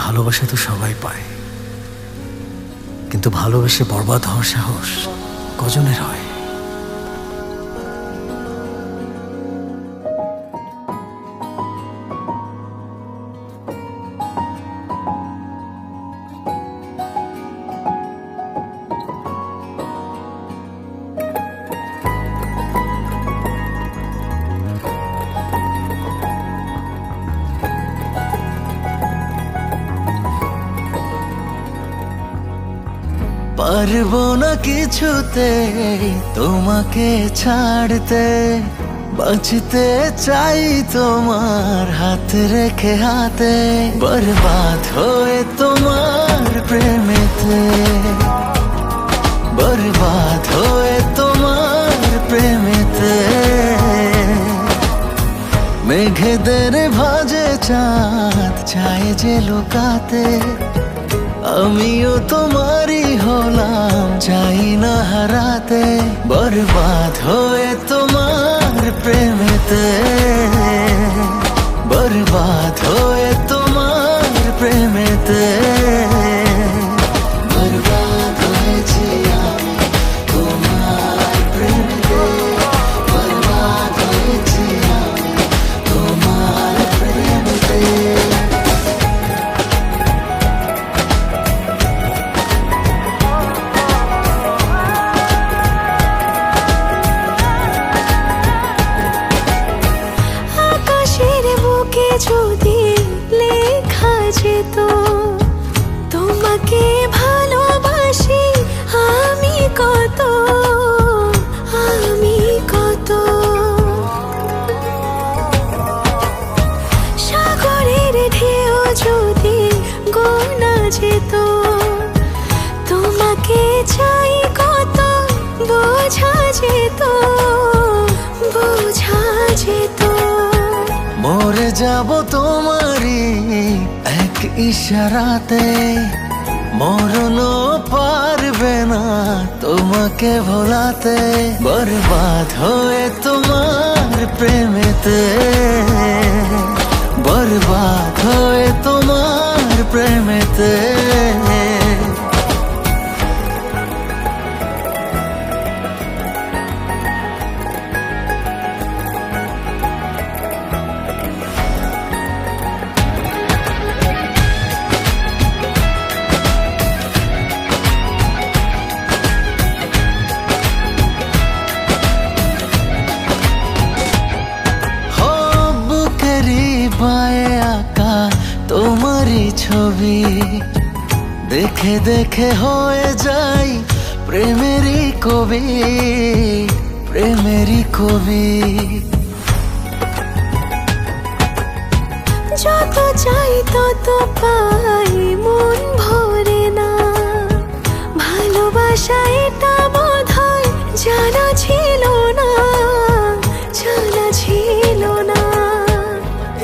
ভালোবাসা তো সবাই পায়, কিন্তু ভালোবেসে বরবাদ হওয়ার সাহস কজনের হয়? পারবো না কিছুতে তোমাকে ছাড়তে, বাঁচতে চাই তোমার হাত রেখে হাতে, বরবাদ হয়ে তোমার প্রেমেতে, বরবাদ হয়ে তোমার প্রেমেতে। মেঘেদের ভাজে চাঁদ চায় যে লুকাতে, আমিও তোমারই হলাম চাই না হারাতে, বরবাদ হয়ে তোমার প্রেমেতে, বরবাদ হয়ে তোমার প্রেমেতে। বরবাদ হয়েছি আমি তোমার প্রেমেতে, বরবাদ হয়েছি আমি তোমার প্রেমেতে। যদি লেখা যেত তোমাকে ভালোবাসি আমি কত, আমি কত। সাগরের ঢেউ যদি গোনা যেত তোমাকে চাই কত, বোঝা যেত, বোঝা যেত। মরে যাব তোমারই এক ইশারাতে, মরণও পারবে না তোমাকে ভোলাতে, বরবাদ হয়ে তোমার প্রেমেতে, বরবাদ হয়ে তোমার প্রেমেতে। বায়ে আঁকা তোমারই ছবি দেখে দেখে হয়ে যাই প্রেমেরই কবি, প্রেমেরই কবি। যত চাই তত পাই মন ভরে না, ভালোবাসা এটা বোধহয় জানা ছিল না, জানা ছিল না।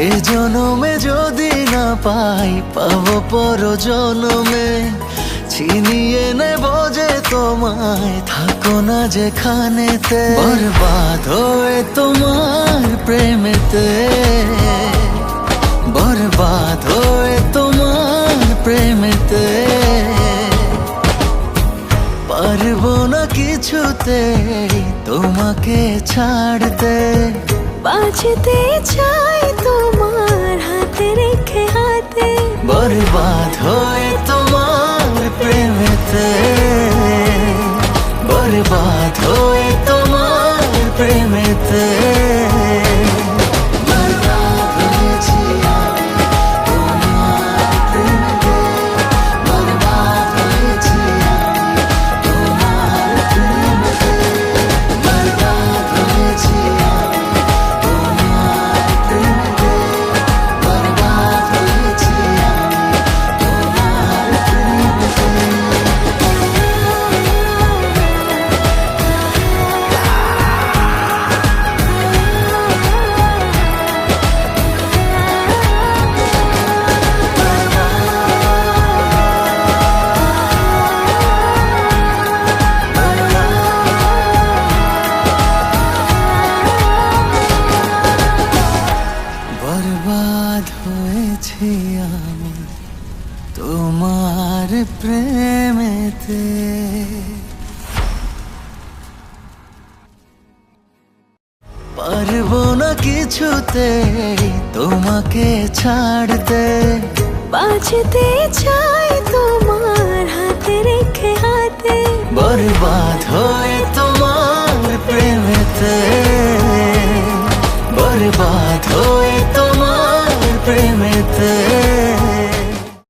এ জনমে যদি না পাই পাবো পর জনমে, ছিনিয়ে নেব যে তোমায় থাকো না যেখানেতে, বরবাদ হয়ে তোমার প্রেমেতে, বরবাদ হয়ে তোমার প্রেমেতে। পারবো না কিছুতে তোমাকে ছাড়তে, বাঁচতে চাই তোমার হাতে রেখে হাতে, বরবাদ হয়ে তোমার প্রেমেতে, বরবাদ হয়ে তোমার প্রেমেতে। বরবাদ হয়েছি আমি তোমার প্রেমেতে, বরবাদ হয়েছি আমি তোমার প্রেমেতে, বরবাদ হয়েছি আমি তোমার প্রেমেতে, বরবাদ হয়েছি আমি তোমার প্রেমেতে। পারবো না কিছুতে তোমাকে ছাড়তে। বাঁচতে চাই তোমার হাতে রেখে হাতে, বরবাদ হয়ে তোমার প্রেমেতে, বরবাদ হয়ে তোমার প্রেমেতে।